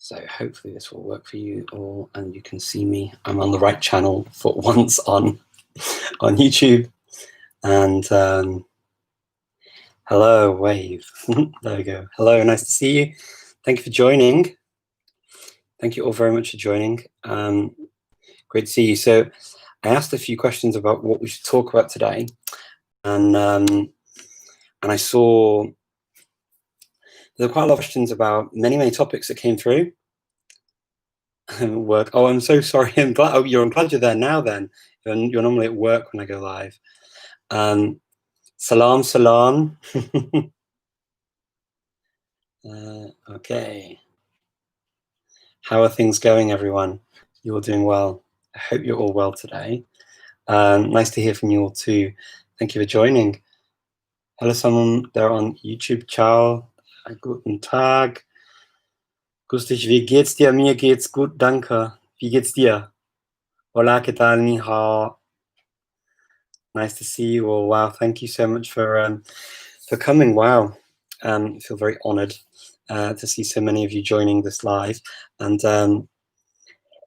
So hopefully this will work for you all and you can see me. I'm on the right channel for once on YouTube. And hello, wave. There we go. Hello, nice to see you. Thank you for joining. Thank you all very much for joining. Great to see you. So I asked a few questions about what we should talk about today. And I saw there were quite a lot of questions about many topics that came through. Work. Oh, I'm so sorry. I'm glad. Oh, I'm glad you're there now. Then you're normally at work when I go live. Salam, salam. Okay. How are things going, everyone? You're doing well. I hope you're all well today. Nice to hear from you all too. Thank you for joining. Hello, someone there on YouTube. Ciao. Guten Tag. Gustig, wie geht's dir? Mir geht's gut, danke. Wie geht's dir? Hola, ¿qué tal? Ni hao. Nice to see you all. Wow, thank you so much for coming. Wow, I feel very honoured to see so many of you joining this live, and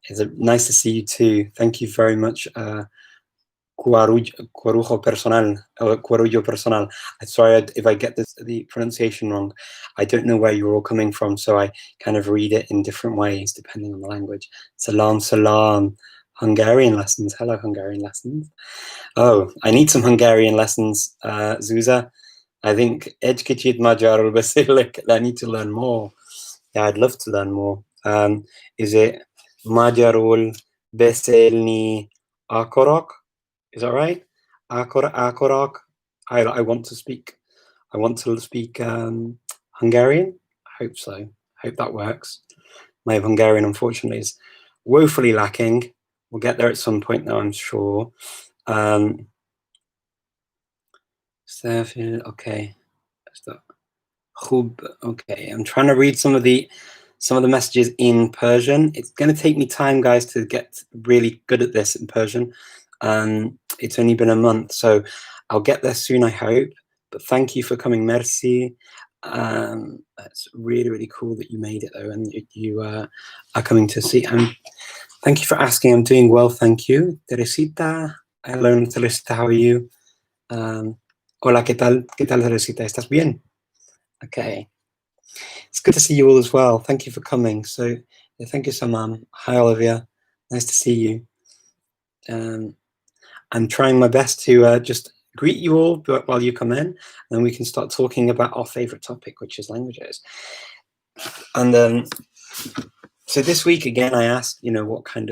it's nice to see you too. Thank you very much. Cuarujo personal, or Cuarullo personal. I'm sorry if I get the pronunciation wrong. I don't know where you're all coming from, so I kind of read it in different ways depending on the language. Salam, salam. Hungarian lessons. Hello, Hungarian lessons. Oh, I need some Hungarian lessons, Zuza. I think Egy-kicsit magyarul beszélek. I need to learn more. Yeah, I'd love to learn more. Is it magyarul beszélni akarok? Is that right? Akarok. I want to speak. I want to speak Hungarian. I hope so. I hope that works. My Hungarian, unfortunately, is woefully lacking. We'll get there at some point, though, I'm sure. Okay. Okay, I'm trying to read some of the messages in Persian. It's going to take me time, guys, to get really good at this in Persian. It's only been a month, so I'll get there soon, I hope. But thank you for coming, merci. That's really cool that you made it, though, and you are coming to see. Thank you for asking. I'm doing well, thank you. Teresita, hello, Teresita, how are you? Hola, ¿qué tal? ¿Qué tal, Teresita? ¿Estás bien? Okay. It's good to see you all as well. Thank you for coming. So, yeah, thank you, Samam. Hi, Olivia. Nice to see you. I'm trying my best to just greet you all while you come in, and then we can start talking about our favorite topic, which is languages. And so this week, again, I asked, what kind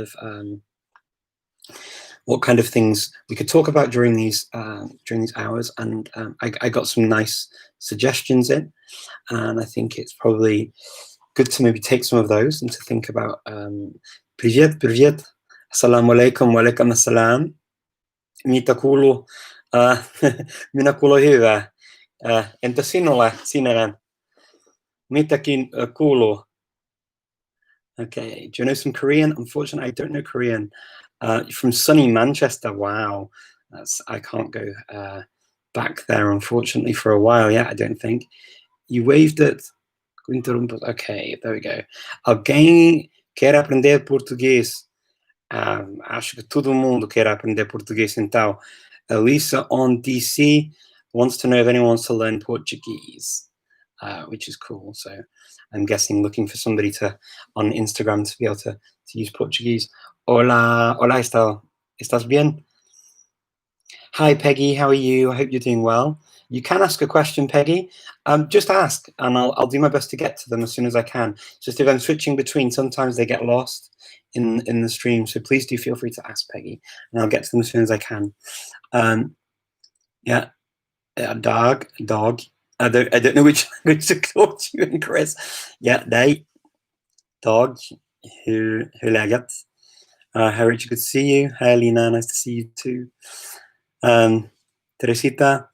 of things we could talk about during these hours, and I got some nice suggestions in, and I think it's probably good to maybe take some of those and to think about Privyet, Assalamu alaikum, wa alaikum assalam. Mitä kuuluu? Minä kuuluu hyvä. Entä sinulla, sinä? Mitäkin kuuluu? Okay, do you know some Korean? Unfortunately, I don't know Korean. From sunny Manchester, wow. I can't go back there, unfortunately, for a while yet, I don't think. You waved at... Okay, there we go. Alguém quer aprender português? Acho que todo mundo quer aprender português, então. Elisa on DC wants to know if anyone wants to learn Portuguese, which is cool. So I'm guessing looking for somebody on Instagram to be able to use Portuguese. Hola, ¿estás bien? Hi, Peggy, how are you? I hope you're doing well. You can ask a question, Peggy. Just ask, and I'll do my best to get to them as soon as I can. Just if I'm switching between, sometimes they get lost in the stream, so please do feel free to ask, Peggy, and I'll get to them as soon as I can. Yeah, dog. I don't know which language to talk to you in, Chris. Yeah, they dog. Hur läget? Harry, good to see you. Hi, Lina, nice to see you too. Teresita,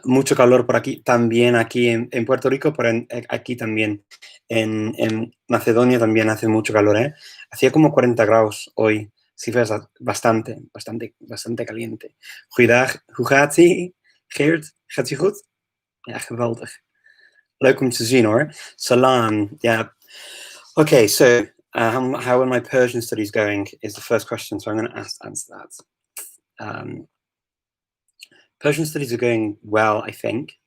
mucho calor por aquí, también aquí en Puerto Rico, pero aquí también. En Macedonia también hace mucho calor, ¿eh? Hacía como 40 grados hoy. Sí, fue bastante caliente. Goeiedag, hoe gaat ie? Geert, gaat ie goed? Ja, geweldig. Leuk om te zien, hoor. Salam, ja. Okay, so how are my Persian studies going is the first question, so I'm going to answer that. Persian studies are going well, I think.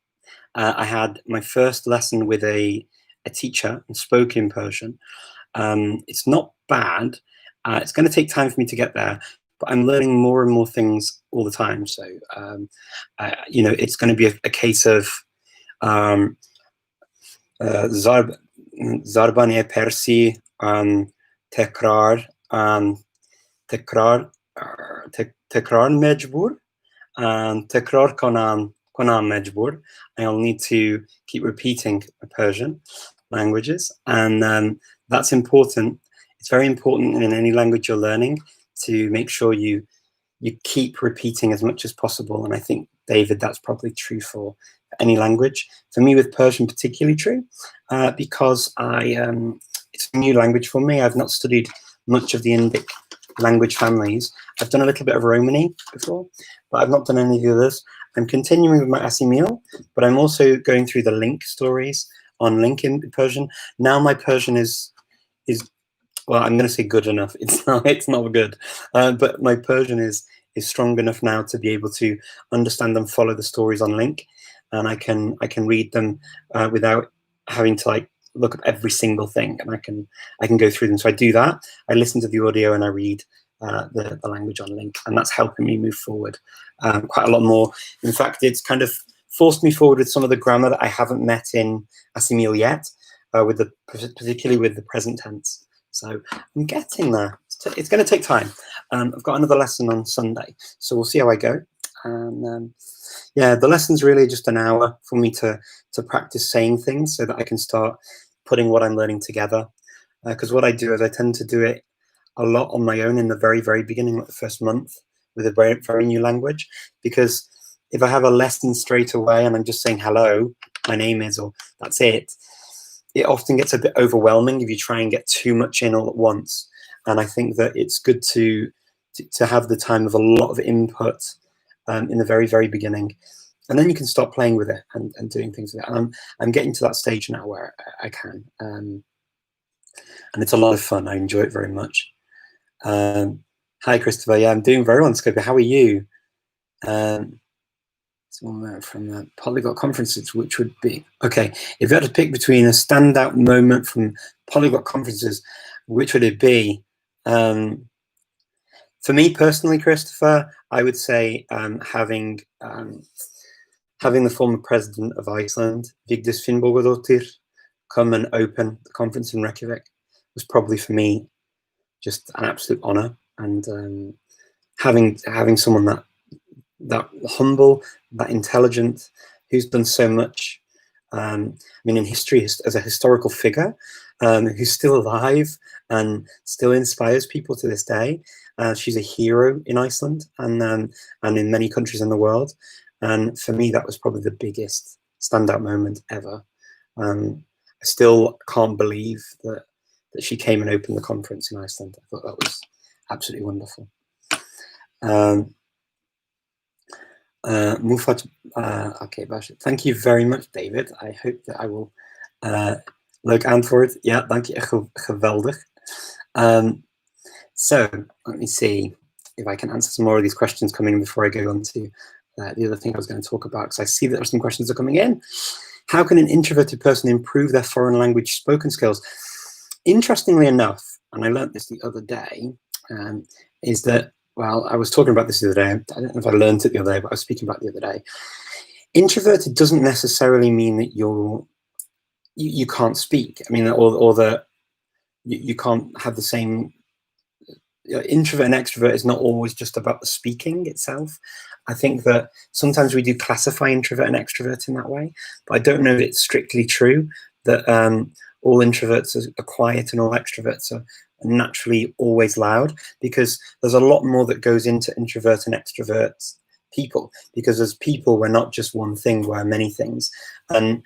I had my first lesson with a teacher and spoke in Persian. It's not bad. It's going to take time for me to get there, but I'm learning more and more things all the time. So, you know, it's going to be a case of um, Zarbani Persi, tekrar, tekrar, tekrar mecbur, tekrar konam mecbur. I'll need to keep repeating Persian languages, and that's important. It's very important in any language you're learning to make sure you keep repeating as much as possible. And I think, David, that's probably true for any language. For me, with Persian, particularly true, because it's a new language for me. I've not studied much of the Indic language families. I've done a little bit of Romani before, but I've not done any of the others. I'm continuing with my Asimil, but I'm also going through the link stories on link in Persian. Now my Persian is well, I'm going to say good enough. It's not good, but my Persian is strong enough now to be able to understand and follow the stories on link, and I can read them without having to like look up every single thing, and I can go through them. So I do that. I listen to the audio and I read the language on link, and that's helping me move forward quite a lot more. In fact, it's kind of forced me forward with some of the grammar that I haven't met in Asimil yet, particularly with the present tense. So I'm getting there. It's going to take time. I've got another lesson on Sunday, so we'll see how I go. And yeah, the lesson's really just an hour for me to practice saying things so that I can start putting what I'm learning together. Because what I do is I tend to do it a lot on my own in the very, very beginning, like the first month, with a very, very new language. Because if I have a lesson straight away and I'm just saying hello, my name is, or that's it, it often gets a bit overwhelming if you try and get too much in all at once. And I think that it's good to have the time of a lot of input in the very, very beginning. And then you can start playing with it and doing things with it. And I'm getting to that stage now where I can. And it's a lot of fun. I enjoy it very much. Hi, Christopher. Yeah, I'm doing very well on Skype. How are you? Someone from the Polyglot conferences, which would be, okay, if you had to pick between a standout moment from Polyglot conferences, which would it be? For me personally, Christopher, I would say having the former president of Iceland, Vigdis Finnbogadóttir, come and open the conference in Reykjavik was probably for me just an absolute honor. And having someone that humble, that intelligent, who's done so much. I mean, in history as a historical figure, who's still alive and still inspires people to this day. She's a hero in Iceland and in many countries in the world. And for me, that was probably the biggest standout moment ever. I still can't believe that she came and opened the conference in Iceland. I thought that was absolutely wonderful. Mufat, okay, Bash. Thank you very much, David. I hope that I will leuk antwoord. Ja, dank je, echt geweldig. So let me see if I can answer some more of these questions coming in before I go on to the other thing I was going to talk about, because I see that there are some questions that are coming in. How can an introverted person improve their foreign language spoken skills? Interestingly enough, and I learned this the other day, is that, well, I was talking about this the other day. I don't know if I learned it the other day, but I was speaking about it the other day. Introverted doesn't necessarily mean that you can't speak. I mean, or that you can't have the same. Introvert and extrovert is not always just about the speaking itself. I think that sometimes we do classify introvert and extrovert in that way, but I don't know if it's strictly true that all introverts are quiet and all extroverts are naturally always loud, because there's a lot more that goes into introvert and extrovert people, because as people, we're not just one thing, we're many things. And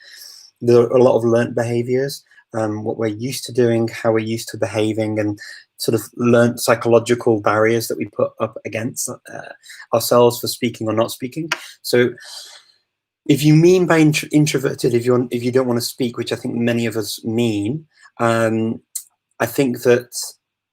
there are a lot of learnt behaviors, what we're used to doing, how we're used to behaving, and sort of learnt psychological barriers that we put up against ourselves for speaking or not speaking. So if you mean by introverted, if you don't want to speak, which I think many of us mean, I think that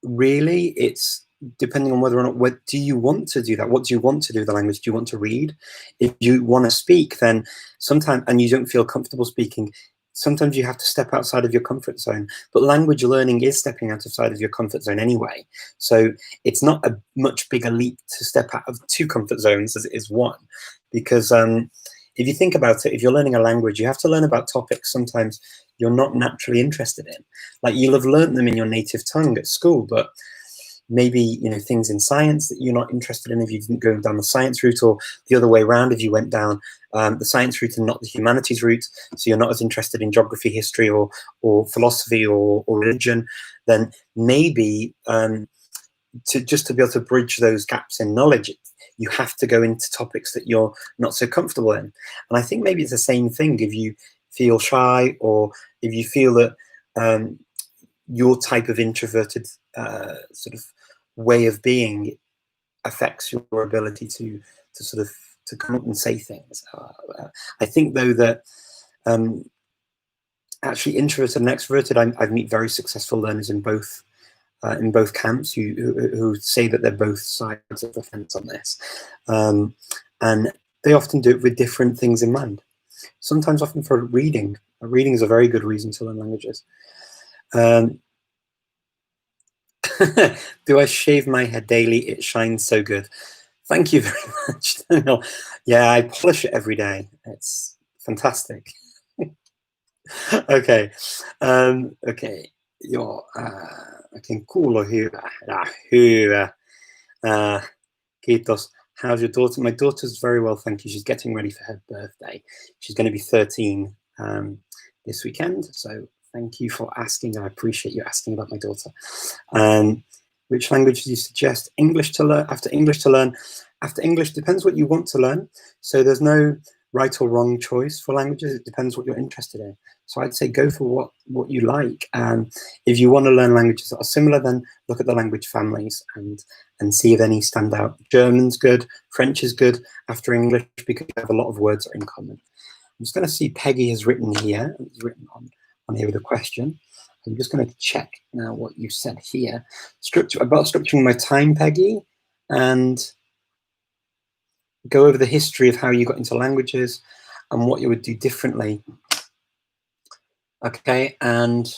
really it's depending on whether or not, what do you want to do that? What do you want to do with the language? Do you want to read? If you want to speak, then sometimes, and you don't feel comfortable speaking, sometimes you have to step outside of your comfort zone. But language learning is stepping outside of your comfort zone anyway. So it's not a much bigger leap to step out of 2 comfort zones as it is 1. Because if you think about it, if you're learning a language, you have to learn about topics sometimes you're not naturally interested in. Like, you'll have learned them in your native tongue at school, but maybe, you know, things in science that you're not interested in if you didn't go down the science route, or the other way around if you went down the science route and not the humanities route, so you're not as interested in geography, history, or philosophy, or religion, then maybe to be able to bridge those gaps in knowledge, you have to go into topics that you're not so comfortable in. And I think maybe it's the same thing if you feel shy, or if you feel that your type of introverted sort of way of being affects your ability to sort of to come up and say things. I think though that actually introverted and extroverted, I meet very successful learners in both camps who say that they're both sides of the fence on this, and they often do it with different things in mind. Sometimes, often for reading. Reading is a very good reason to learn languages. Do I shave my head daily? It shines so good. Thank you very much. Yeah, I polish it every day. It's fantastic. Okay. Okay. I can call hyvä. Kiitos. How's your daughter? My daughter's very well, thank you. She's getting ready for her birthday. She's going to be 13 this weekend. So thank you for asking. I appreciate you asking about my daughter. Which language do you suggest? English to learn? After English to learn? After English, depends what you want to learn. So there's no right or wrong choice for languages. It depends what you're interested in. So I'd say go for what you like. If you want to learn languages that are similar, then look at the language families and see if any stand out. German's good, French is good after English because you have a lot of words that are in common. I'm just going to see Peggy has written here. It's written on here with a question. I'm just going to check now what you said here. About structuring my time, Peggy, and go over the history of how you got into languages and what you would do differently. Okay, and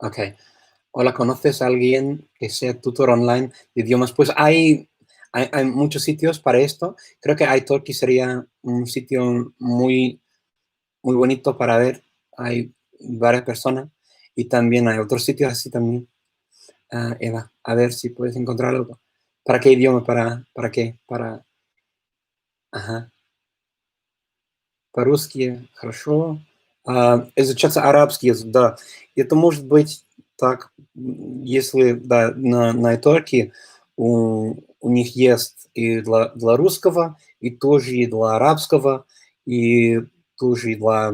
okay. Hola, ¿conoces a alguien que sea tutor online de idiomas? Pues hay muchos sitios para esto. Creo que iTalki sería un sitio muy bonito para ver. Hay varias personas y también hay otros sitios así también. Eva, a ver si puedes encontrar algo. ¿Para qué idioma? ¿Para qué? Ага. По-русски хорошо. Изучаться арабский язык, да. Это может быть так, если да, на iTalki у них есть и для русского, и тоже и для арабского, и тоже и для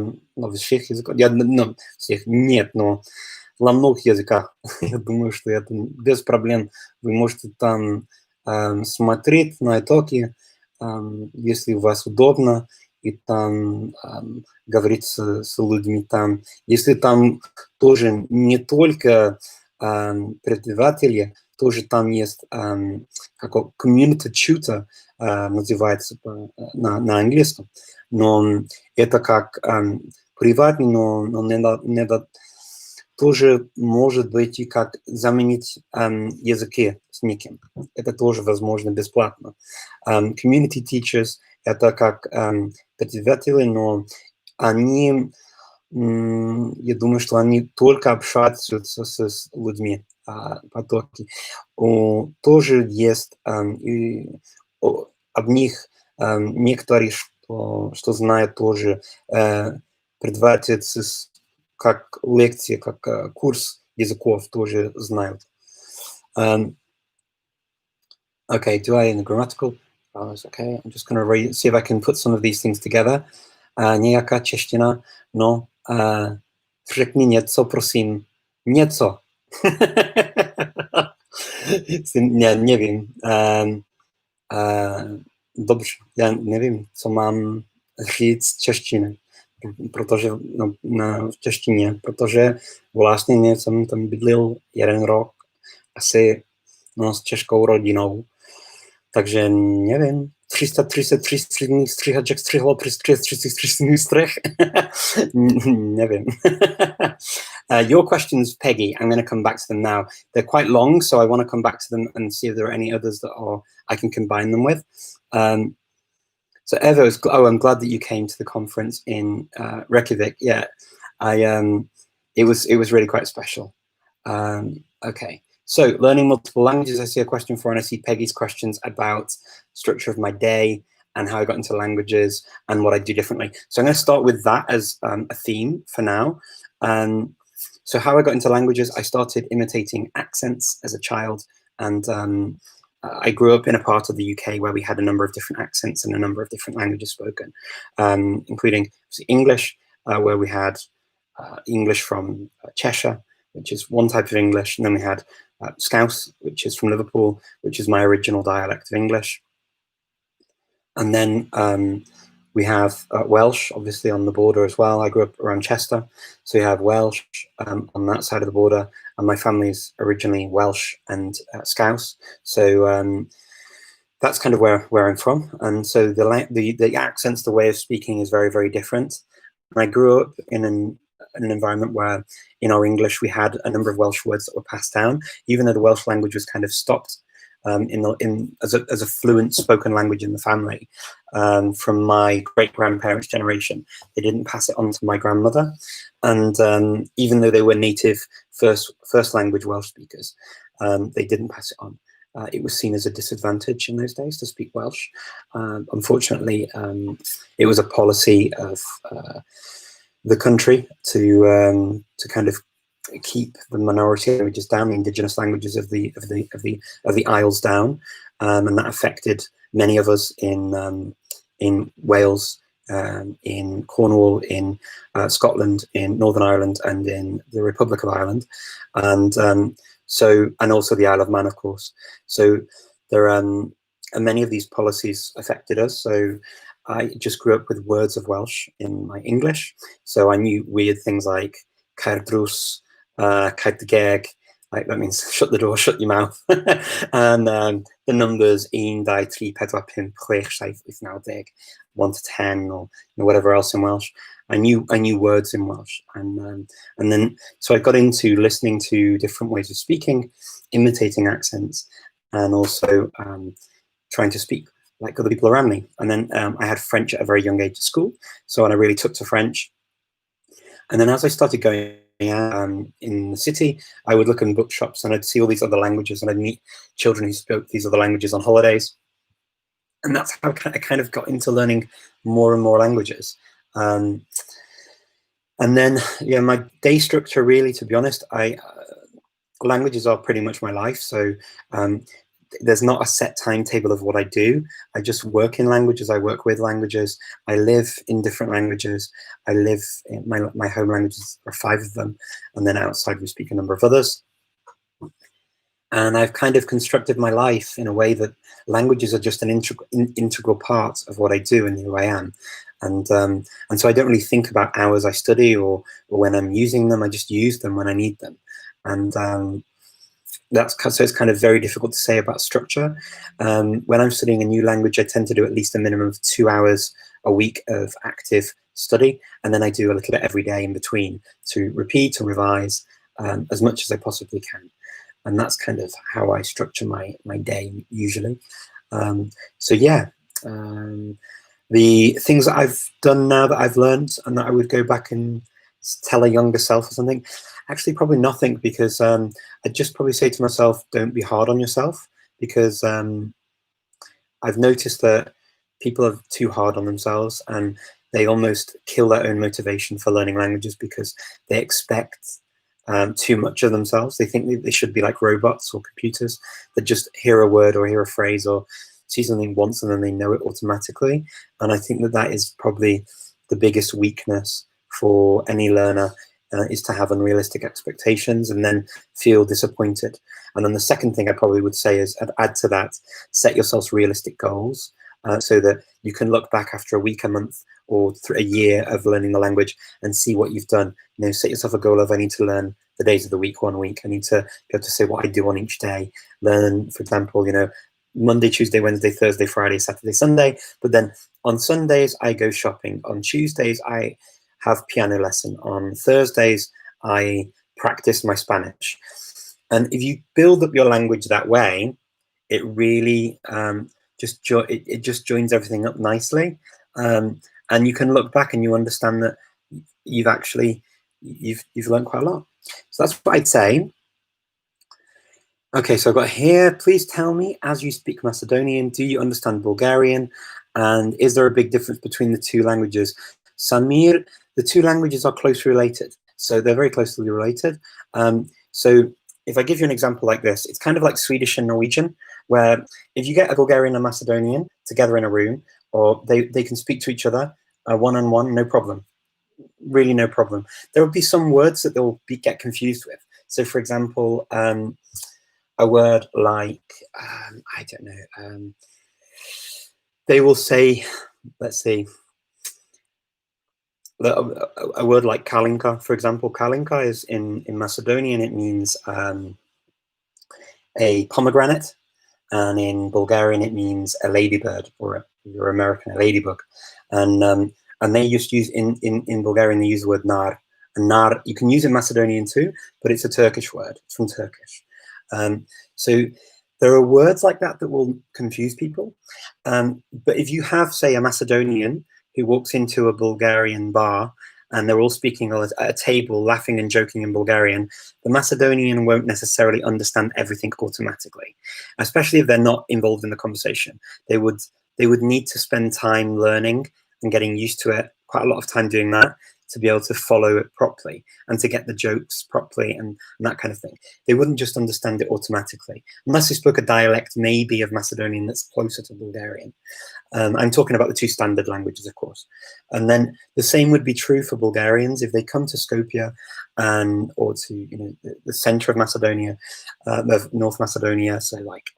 всех языков. Всех нет, но для многих языках. Я думаю, что это без проблем. Вы можете там смотреть на iTalki, если у вас удобно, и там говорить с людьми там. Если там тоже не только преподаватели, тоже там есть как community tutor, называется на английском. Но это как приватный, но тоже может быть и как заменить языки с неким. Это тоже возможно бесплатно. Community teachers — это как преподаватели, но они, я думаю, что они только общаются с людьми потоки. Тоже есть об них некоторые, что знают тоже преподаватели как лекции, как курс языков тоже знают. Okay, do I in the grammatical? Okay, I'm just going to see if I can put some of these things together. Niejaka čeština, no, řekni něco, prosím, něco. Nevím. Dobře, já nevím, co mám říct češtině. protože v češtině, protože vlastně jsem tam bydlil 1 rok asi s českou rodinou, takže nevím, 333 střídných stříhaček střihlo přes 333 střih. Nevím. Your questions, Peggy, I'm going to come back to them now. They're quite long, so I want to come back to them and see if there are any others that I can combine them with. So Eva, I'm glad that you came to the conference in Reykjavik. Yeah, it was really quite special. Okay, so learning multiple languages. I see a question for, and I see Peggy's questions about structure of my day and how I got into languages and what I do differently. So I'm going to start with that as a theme for now. So how I got into languages, I started imitating accents as a child, and I grew up in a part of the UK where we had a number of different accents and a number of different languages spoken, including English, where we had English from Cheshire, which is one type of English, and then we had Scouse, which is from Liverpool, which is my original dialect of English. And then we have Welsh, obviously, on the border as well. I grew up around Chester, so we have Welsh on that side of the border, and my family's originally Welsh and Scouse. So that's kind of where I'm from. And so the accents, the way of speaking is very, very different. And I grew up in an environment where in our English we had a number of Welsh words that were passed down, even though the Welsh language was kind of stopped as a fluent spoken language in the family from my great-grandparents' generation. They didn't pass it on to my grandmother, and even though they were native first language Welsh speakers, they didn't pass it on. It was seen as a disadvantage in those days to speak Welsh. Unfortunately, it was a policy of the country to kind of keep the minority languages down, the indigenous languages of the Isles down, and that affected many of us in Wales, in Cornwall, in Scotland, in Northern Ireland, and in the Republic of Ireland, and also the Isle of Man, of course. So there and many of these policies affected us. So I just grew up with words of Welsh in my English, so I knew weird things like Caerdrws, Caet the Geg, like that means shut the door, shut your mouth, and the numbers 1, 2, 3, 4, 5, 6, 7, 8, 9, 10, 1 to 10, or whatever else in Welsh. I knew words in Welsh, and then so I got into listening to different ways of speaking, imitating accents, and also trying to speak like other people around me. And then I had French at a very young age at school, so I really took to French. And then as I started going in the city, I would look in bookshops and I'd see all these other languages, and I'd meet children who spoke these other languages on holidays. And that's how I kind of got into learning more and more languages. And then, yeah, my day structure, really, to be honest, languages are pretty much my life. So there's not a set timetable of what I do. I just work in languages. I work with languages. I live in different languages. I live in my home languages are 5 of them, and then outside we speak a number of others. And I've kind of constructed my life in a way that languages are just an integral part of what I do and who I am. And so I don't really think about hours I study or when I'm using them. I just use them when I need them. And so it's kind of very difficult to say about structure. When I'm studying a new language, I tend to do at least a minimum of 2 hours a week of active study, and then I do a little bit every day in between to repeat or revise as much as I possibly can. And that's kind of how I structure my day usually. So yeah, the things that I've done now that I've learned and that I would go back and tell a younger self or something, actually probably nothing, because I'd just probably say to myself, don't be hard on yourself, because I've noticed that people are too hard on themselves and they almost kill their own motivation for learning languages because they expect too much of themselves. They think they should be like robots or computers that just hear a word or hear a phrase or see something once and then they know it automatically. And I think that is probably the biggest weakness for any learner, is to have unrealistic expectations and then feel disappointed. And then the second thing I probably would say is, add to that, set yourselves realistic goals so that you can look back after a week, a month, or a year of learning the language and see what you've done. Set yourself a goal of, I need to learn the days of the week, 1 week. I need to be able to say what I do on each day. Learn, for example, Monday, Tuesday, Wednesday, Thursday, Friday, Saturday, Sunday. But then on Sundays, I go shopping. On Tuesdays, I have piano lesson. On Thursdays, I practice my Spanish. And if you build up your language that way, it really just joins everything up nicely. And you can look back and you understand that you've learned quite a lot. So that's what I'd say. Okay, so I've got here, please tell me, as you speak Macedonian, do you understand Bulgarian? And is there a big difference between the two languages? Samir, the two languages are closely related. So they're very closely related. So if I give you an example like this, it's kind of like Swedish and Norwegian, where if you get a Bulgarian and Macedonian together in a room, or they can speak to each other one-on-one, no problem. Really no problem. There will be some words that they'll get confused with. So for example, a word like, I don't know, they will say, let's see, a word like kalinka, for example. Kalinka is in Macedonian, it means a pomegranate, and in Bulgarian it means a ladybird, or your American, a ladybug. And they just use, in Bulgarian, they use the word nar. And nar, you can use in Macedonian too, but it's a Turkish word, it's from Turkish. So there are words like that that will confuse people. But if you have, say, a Macedonian who walks into a Bulgarian bar and they're all speaking at a table, laughing and joking in Bulgarian, the Macedonian won't necessarily understand everything automatically, especially if they're not involved in the conversation. They would need to spend time learning and getting used to it, quite a lot of time doing that, to be able to follow it properly and to get the jokes properly and that kind of thing. They wouldn't just understand it automatically, unless they spoke a dialect maybe of Macedonian that's closer to Bulgarian. I'm talking about the two standard languages, of course. And then the same would be true for Bulgarians if they come to Skopje or to the center of Macedonia, of North Macedonia, so like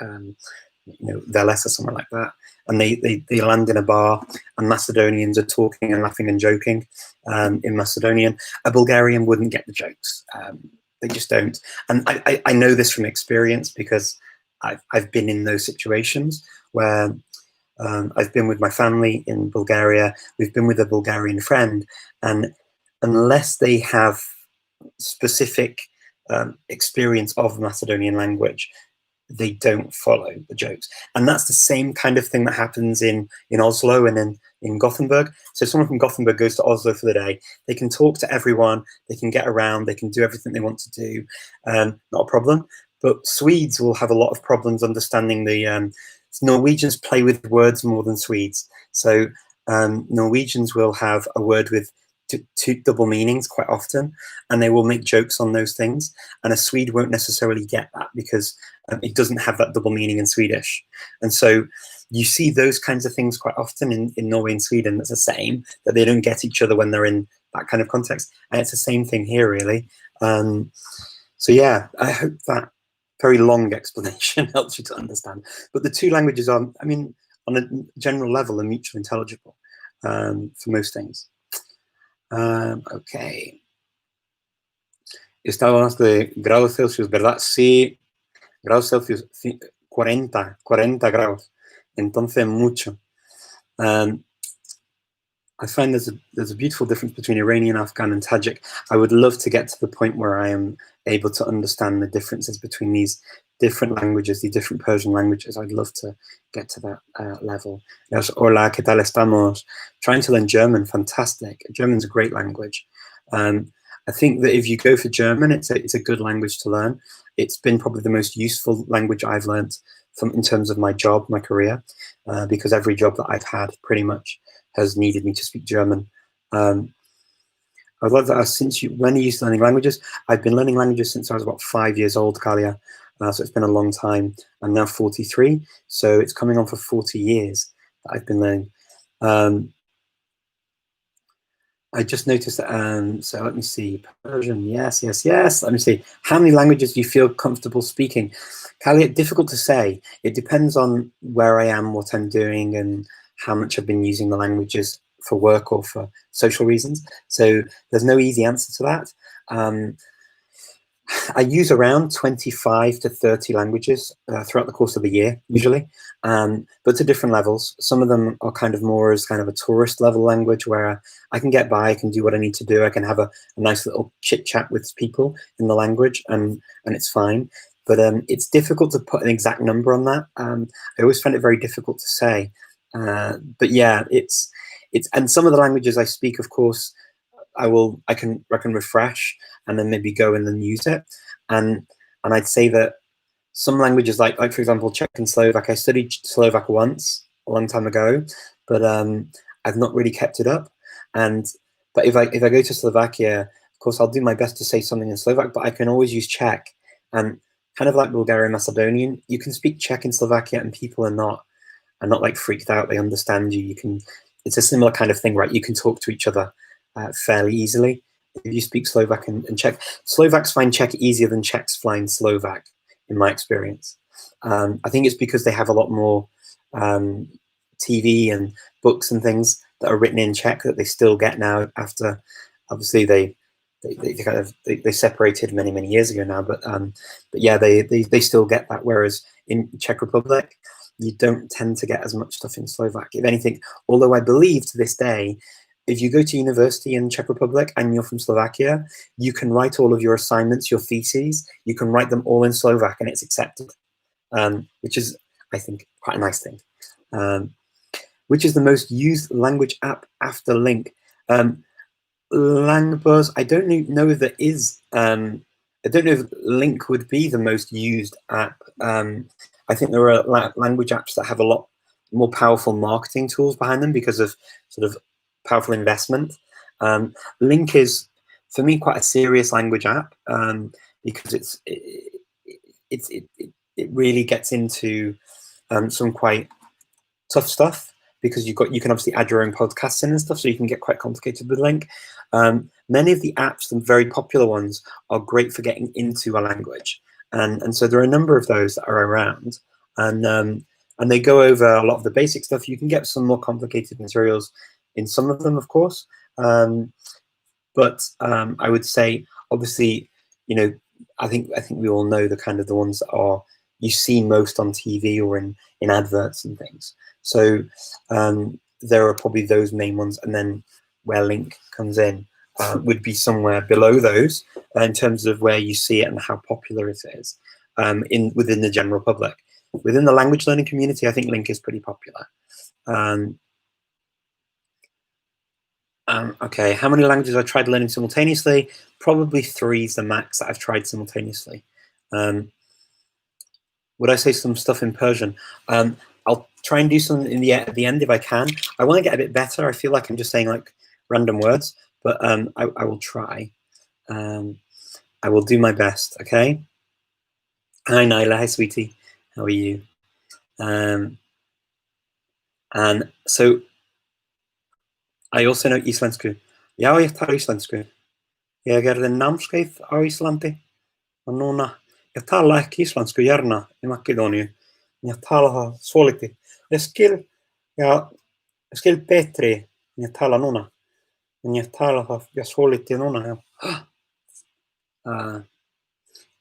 Veles or somewhere like that, and they land in a bar and Macedonians are talking and laughing and joking in Macedonian. A Bulgarian wouldn't get the jokes. They just don't. And I know this from experience because I've been in those situations where I've been with my family in Bulgaria. We've been with a Bulgarian friend, and unless they have specific experience of the Macedonian language, they don't follow the jokes. And that's the same kind of thing that happens in Oslo and in Gothenburg. So someone from Gothenburg goes to Oslo for the day. They can talk to everyone. They can get around. They can do everything they want to do. Not a problem. But Swedes will have a lot of problems understanding the Norwegians play with words more than Swedes. So Norwegians will have a word with two double meanings quite often, and they will make jokes on those things. And a Swede won't necessarily get that because it doesn't have that double meaning in Swedish. And so you see those kinds of things quite often in Norway and Sweden. That's the same, that they don't get each other when they're in that kind of context. And it's the same thing here, really. So yeah, I hope that very long explanation helps you to understand. But the two languages are, I mean, on a general level, are mutually intelligible for most things. Ok. Estábamos de grados Celsius, ¿verdad? Sí, grados Celsius, 40 grados. Entonces, mucho. I find there's a beautiful difference between Iranian, Afghan, and Tajik. I would love to get to the point where I am able to understand the differences between these different languages, the different Persian languages. I'd love to get to that level. Yes, hola, ¿qué tal estamos? Trying to learn German, fantastic. German's a great language. I think that if you go for German, it's a good language to learn. It's been probably the most useful language I've learned in terms of my job, my career, because every job that I've had pretty much has needed me to speak German. I'd love to ask, when are you learning languages? I've been learning languages since I was about 5 years old, Kalia. So it's been a long time. I'm now 43, so it's coming on for 40 years that I've been learning. I just noticed that, so let me see, Persian, yes. Let me see, how many languages do you feel comfortable speaking? Kalia, difficult to say. It depends on where I am, what I'm doing, and how much I've been using the languages for work or for social reasons. So there's no easy answer to that. I use around 25 to 30 languages throughout the course of the year, usually, but to different levels. Some of them are kind of more as kind of a tourist level language where I can get by, I can do what I need to do, I can have a nice little chit chat with people in the language, and it's fine. But it's difficult to put an exact number on that. I always find it very difficult to say. But yeah, it's and some of the languages I speak, of course, I can refresh and then maybe go and then use it. And I'd say that some languages like for example Czech and Slovak, I studied Slovak once a long time ago, but I've not really kept it up. But if I go to Slovakia, of course I'll do my best to say something in Slovak, but I can always use Czech. And kind of like Bulgarian, Macedonian, you can speak Czech in Slovakia and people are not like freaked out. They understand you. It's a similar kind of thing, right? You can talk to each other fairly easily if you speak Slovak and Czech. Slovaks find Czech easier than Czechs find Slovak, in my experience. I think it's because they have a lot more TV and books and things that are written in Czech that they still get now after, obviously they separated many years ago now, but yeah, they still get that. Whereas in Czech Republic, you don't tend to get as much stuff in Slovak. If anything, although I believe to this day, if you go to university in Czech Republic and you're from Slovakia, you can write all of your assignments, your theses, you can write them all in Slovak and it's accepted, which is, I think, quite a nice thing. Which is the most used language app after Link? Langbuzz, I don't know if there is. I don't know if Link would be the most used app. I think there are language apps that have a lot more powerful marketing tools behind them because of sort of powerful investment. Link is, for me, quite a serious language app because it really gets into some quite tough stuff, because you can obviously add your own podcasts in and stuff, so you can get quite complicated with Link. Many of the apps, the very popular ones, are great for getting into a language, and so there are a number of those that are around, and they go over a lot of the basic stuff. You can get some more complicated materials in some of them, of course, but I would say, obviously, I think we all know the ones that are you see most on TV or in adverts and things. So there are probably those main ones, and then where Link comes in would be somewhere below those in terms of where you see it and how popular it is within the general public. Within the language learning community, I think Link is pretty popular. Okay, how many languages I tried learning simultaneously? Probably 3 is the max that I've tried simultaneously. Would I say some stuff in Persian? I'll try and do some at the end if I can. I want to get a bit better. I feel like I'm just saying like random words, but I will try. I will do my best, okay? Hi, Nyla. Hi, sweetie. How are you? And so I also know Íslensku. Já, ég tala íslensku. Ég gerði námskeið á Íslandi og núna ég tala ekki íslensku hérna í Makedóníu. Ég tala það svolítið. Ég skil betri en ég tala núna. En ég tala það svolítið núna.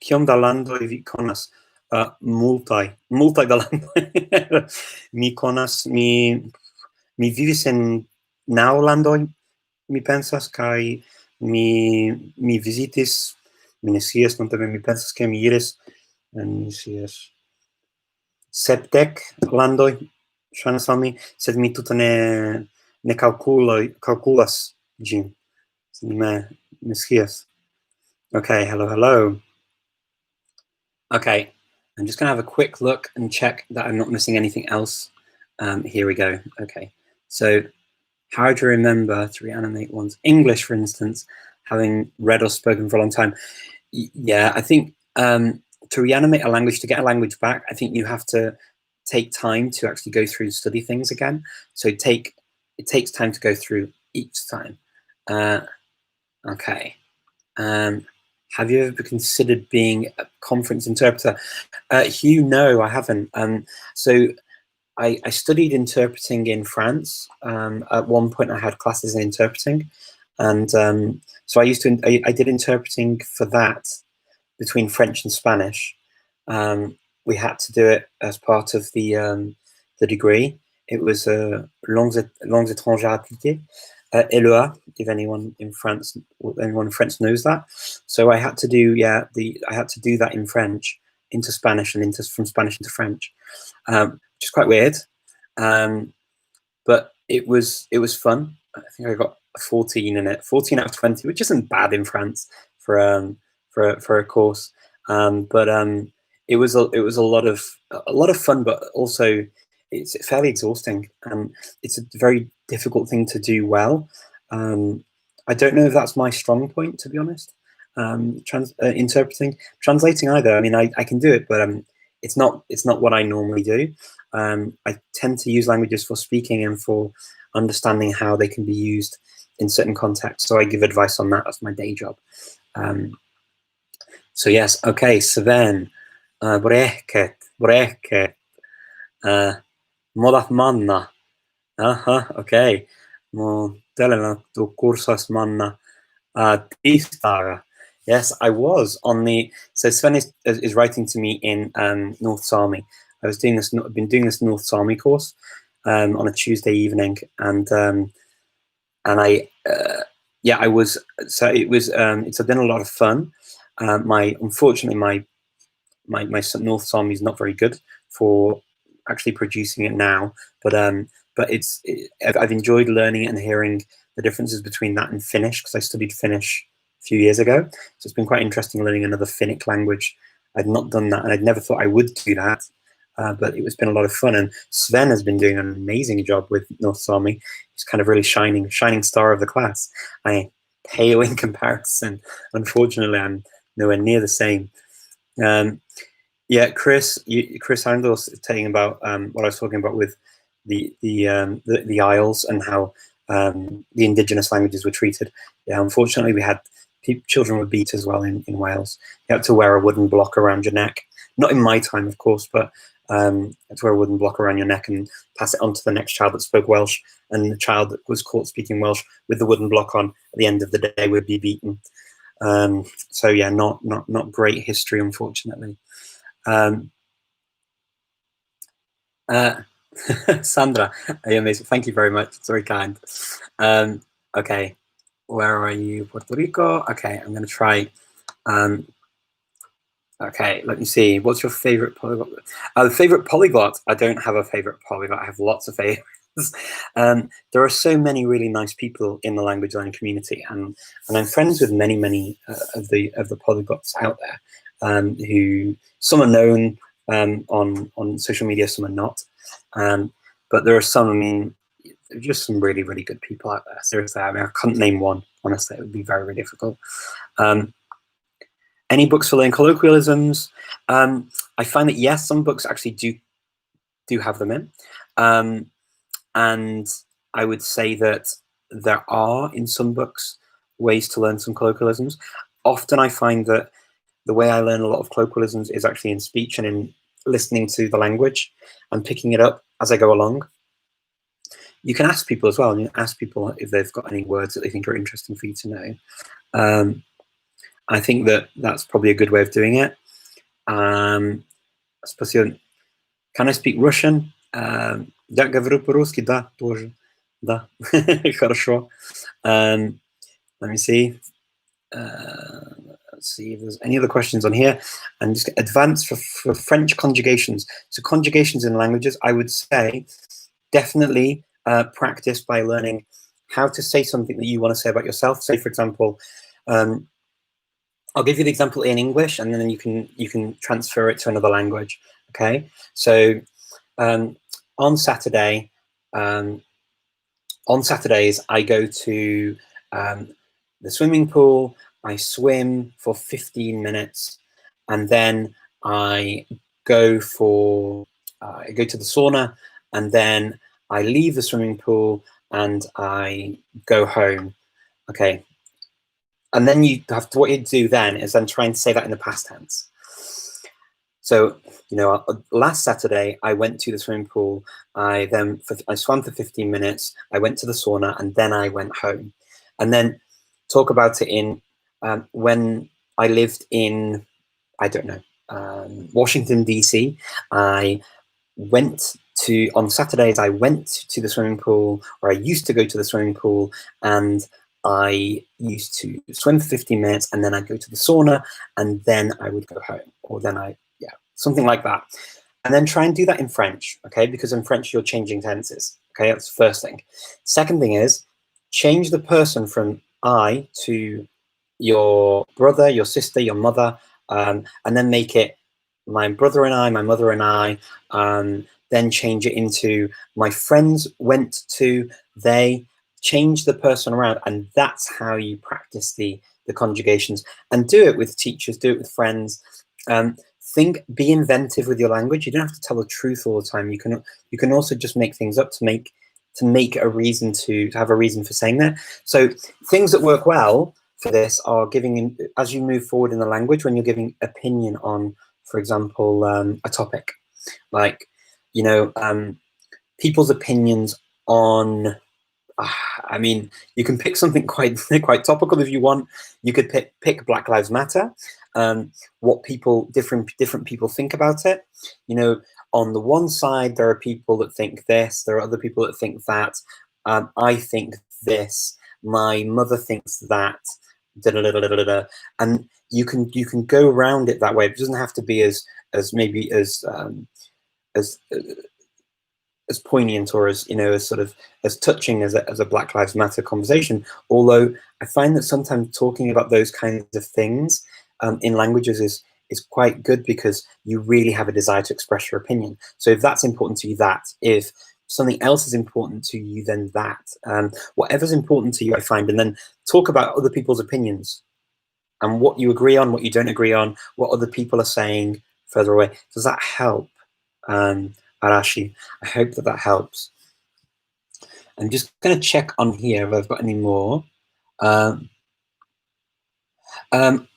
Kiom da landoj vi konas? Multaj da landoj. Mi konas, mi vivis en 9 landoj, mi pensas, kaj mi visitis, mi ne scias nuntempe, mi pensas ke mi iris en 70 landoj, ŝajnas al mi, sed mi tute ne kalkulas ĝin. Mi ne scias. Okay, hello. Okay, I'm just going to have a quick look and check that I'm not missing anything else. Here we go. Okay, so how do you remember to reanimate one's English, for instance, having read or spoken for a long time? Yeah, I think to reanimate a language, to get a language back, I think you have to take time to actually go through and study things again. So it takes time to go through each time. Okay. Have you ever considered being a conference interpreter? Hugh, no, I haven't. So I studied interpreting in France. At one point, I had classes in interpreting, and so I did interpreting for that between French and Spanish. We had to do it as part of the degree. It was langues étrangères appliquées, LEA, if anyone in France knows that. So I had to do that in French into Spanish and from Spanish into French, which is quite weird, but it was fun. I think I got a 14 in it, 14 out of 20, which isn't bad in France for a course. But it was a lot of fun, but also it's fairly exhausting, and it's a very difficult thing to do well. I don't know if that's my strong point, to be honest. Interpreting, translating either. I mean, I can do it, but it's not what I normally do. I tend to use languages for speaking and for understanding how they can be used in certain contexts. So I give advice on that. That's my day job. So yes, okay. So then, bräcket, modat manna. Okay. Mo tällä kursas manna tiistaina. Yes, I was on the. So Sven is writing to me in North Sami. I've been doing this North Sami course on a Tuesday evening, and I was. So it was. It's been a lot of fun. Unfortunately my North Sami is not very good for actually producing it now, but I've enjoyed learning it and hearing the differences between that and Finnish, because I studied Finnish a few years ago. So it's been quite interesting learning another Finnic language. I'd not done that, and I'd never thought I would do that, but it's been a lot of fun. And Sven has been doing an amazing job with North Sami. He's kind of really shining star of the class. I pale in comparison. Unfortunately, I'm nowhere near the same. Yeah, Chris Handels is telling about what I was talking about with the Isles and how the indigenous languages were treated. Yeah, unfortunately, we had children were beat as well in Wales. You had to wear a wooden block around your neck. Not in my time, of course, but you had to wear a wooden block around your neck and pass it on to the next child that spoke Welsh. And the child that was caught speaking Welsh with the wooden block on at the end of the day would be beaten. So yeah, not great history, unfortunately. Sandra, amazing. Thank you very much. It's very kind. Okay, where are you? Puerto Rico. Okay, I'm going to try. Okay, let me see. What's your favorite polyglot? The favorite polyglot. I don't have a favorite polyglot. I have lots of favorites. There are so many really nice people in the language learning community, and I'm friends with many of the polyglots out there, who some are known on social media, some are not. But there are some. I mean, there are just some really good people out there. Seriously, I mean, I couldn't name one. Honestly, it would be very difficult. Any books for learning colloquialisms? I find that yes, some books actually do have them in, and I would say that there are in some books ways to learn some colloquialisms. Often I find that the way I learn a lot of colloquialisms is actually in speech and in listening to the language and picking it up as I go along. You can ask people as well, and you ask people if they've got any words that they think are interesting for you to know. I think that that's probably a good way of doing it. Can I speak Russian? Я говорю по-русски, да, тоже. Да, хорошо. Let me see. Let's see if there's any other questions on here. And just advanced for French conjugations. So conjugations in languages, I would say definitely practice by learning how to say something that you want to say about yourself. Say, for example, I'll give you the example in English, and then you can transfer it to another language. Okay, so on Saturdays I go to the swimming pool. I swim for 15 minutes, and then I go to the sauna, and then I leave the swimming pool and I go home. Okay. And then what you do then is then try and say that in the past tense. So, last Saturday I went to the swimming pool. I swam for 15 minutes. I went to the sauna, and then I went home. And then talk about it in when I lived in, I don't know, Washington DC. On Saturdays I went to the swimming pool, or I used to go to the swimming pool, and I used to swim for 15 minutes, and then I'd go to the sauna, and then I would go home, or something like that. And then try and do that in French, okay? Because in French you're changing tenses, okay? That's the first thing. Second thing is change the person from I to your brother, your sister, your mother, and then make it my brother and I, my mother and I. Then change it into my friends went to, they. Change the person around, and that's how you practice the conjugations. And do it with teachers, do it with friends. Be inventive with your language. You don't have to tell the truth all the time. You can also just make things up to make a reason to have a reason for saying that. So things that work well for this are giving, as you move forward in the language, when you're giving opinion on, for example, a topic, like people's opinions on. I mean, you can pick something quite topical if you want. You could pick Black Lives Matter. What different people think about it. On the one side, there are people that think this. There are other people that think that. I think this. My mother thinks that. Da, da, da, da, da, da. And you can go around it that way. It doesn't have to be as poignant or as touching as a Black Lives Matter conversation. Although I find that sometimes talking about those kinds of things in languages is quite good, because you really have a desire to express your opinion. So if that's important to you, that. If something else is important to you, then that. Whatever's important to you, I find, and then talk about other people's opinions and what you agree on, what you don't agree on, what other people are saying further away. Does that help? Arashi, I hope that helps. I'm just going to check on here if I've got any more.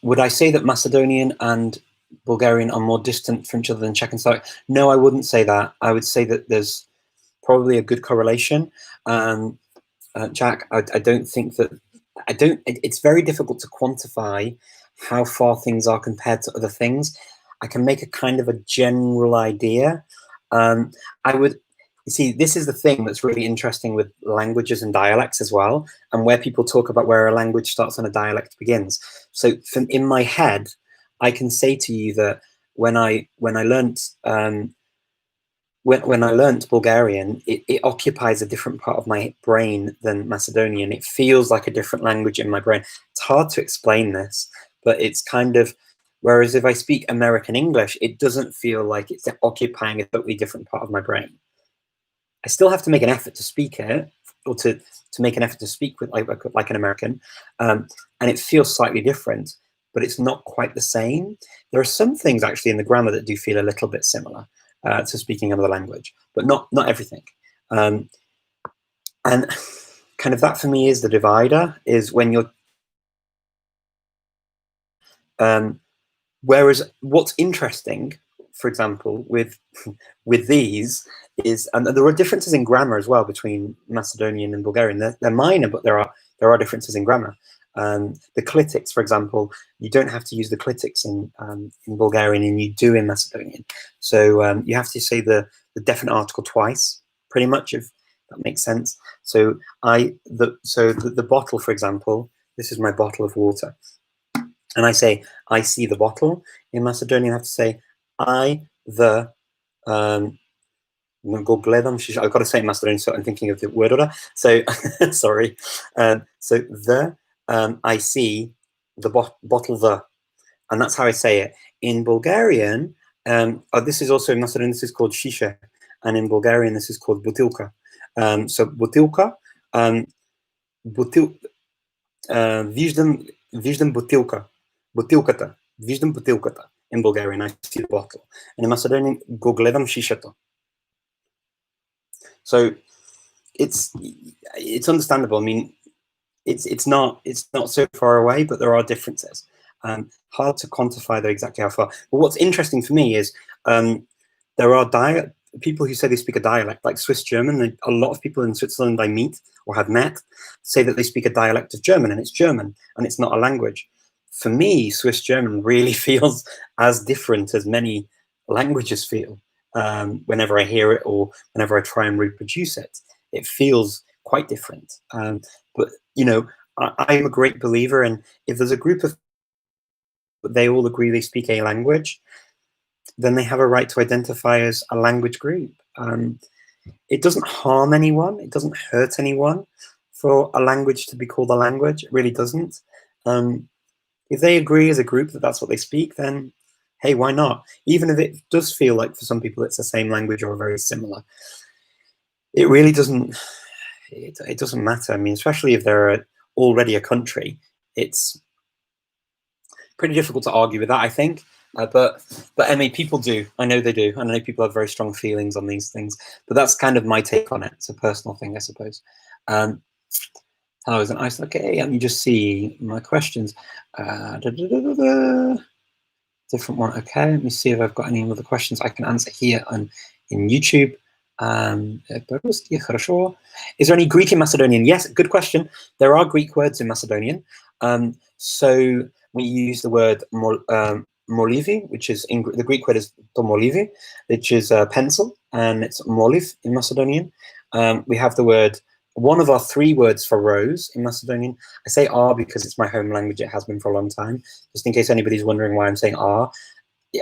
Would I say that Macedonian and Bulgarian are more distant from each other than Czech and Slovak? No, I wouldn't say that. I would say that there's probably a good correlation. Jack, I don't think that. It's very difficult to quantify how far things are compared to other things. I can make a kind of a general idea. You see, this is the thing that's really interesting with languages and dialects as well, and where people talk about where a language starts and a dialect begins. So in my head, I can say to you that when I learnt when I learnt Bulgarian, it occupies a different part of my brain than Macedonian. It feels like a different language in my brain. It's hard to explain this, but it's kind of, whereas if I speak American English, it doesn't feel like it's occupying a totally different part of my brain. I still have to make an effort to speak it, or to make an effort to speak with like an American, and it feels slightly different, but it's not quite the same. There are some things actually in the grammar that do feel a little bit similar to speaking another language, but not everything. And kind of that for me is the divider, is when you're whereas what's interesting, for example, with these is, and there are differences in grammar as well between Macedonian and Bulgarian. They're minor, but there are differences in grammar. The clitics, for example, you don't have to use the clitics in Bulgarian, and you do in Macedonian. So you have to say the definite article twice, pretty much, if that makes sense. So the bottle, for example, this is my bottle of water, and I say I see the bottle. In Macedonian, I have to say I the. I've got to say it in Macedonian, so I'm thinking of the word order. So sorry. So I see the bottle the, and that's how I say it. In Bulgarian, this is also in Macedonian, this is called shisha, and in Bulgarian this is called butilka. So butilka, vиждам butilka, butilkata, vиждам butilkata. In Bulgarian, I see the bottle, and in Macedonian, го гледам шишето. So it's understandable. I mean, it's not so far away, but there are differences. Hard to quantify though exactly how far. But what's interesting for me is there are people who say they speak a dialect, like Swiss German. A lot of people in Switzerland I meet or have met say that they speak a dialect of German, and it's not a language. For me, Swiss German really feels as different as many languages feel. Whenever I hear it or whenever I try and reproduce it, it feels quite different. But you know, I'm a great believer in, if there's a group of, they all agree they speak a language, then they have a right to identify as a language group. It doesn't harm anyone. It doesn't hurt anyone for a language to be called a language. It really doesn't. If they agree as a group that that's what they speak, then hey, why not? Even if it does feel like for some people it's the same language or very similar, it really doesn't. It doesn't matter. I mean, especially if they're already a country, it's pretty difficult to argue with that, I think. But I mean, people do. I know they do. I know people have very strong feelings on these things. But that's kind of my take on it. It's a personal thing, I suppose. Hello, is an Iceland? Okay, let me just see my questions. Different one. Okay, let me see if I've got any other questions I can answer here on in YouTube. Is there any Greek in Macedonian? Yes, good question. There are Greek words in Macedonian. So we use the word molivi, which is the Greek word is tomolivi, which is pencil, and it's moliv in Macedonian. We have the word, one of our 3 words for rose in Macedonian. I say R because it's my home language. It has been for a long time. Just in case anybody's wondering why I'm saying R,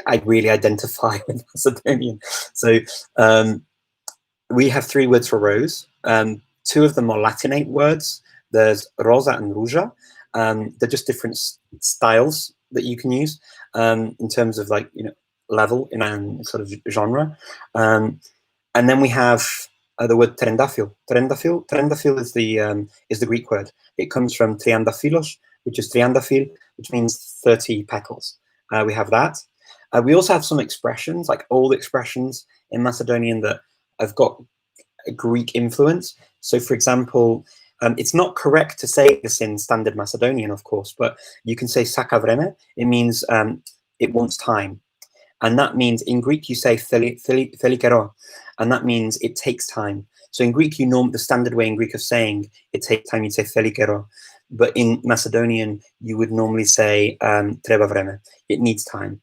I really identify with Macedonian. So we have 3 words for rose. 2 of them are Latinate words. There's rosa and ruja. They're just different styles that you can use in terms of, like, you know, level in a sort of genre. And then we have the word trendafil. Trendafil is the Greek word. It comes from triandaphilos, which is triandafil, which means 30 petals. We have that. We also have some expressions, like old expressions in Macedonian that have got a Greek influence. So, for example, it's not correct to say this in standard Macedonian, of course, but you can say saka vreme. It means it wants time. And that means, in Greek, you say thelikero, and that means it takes time. So in Greek, the standard way in Greek of saying it takes time, you'd say thelikero. But in Macedonian, you would normally say treba vreme. It needs time.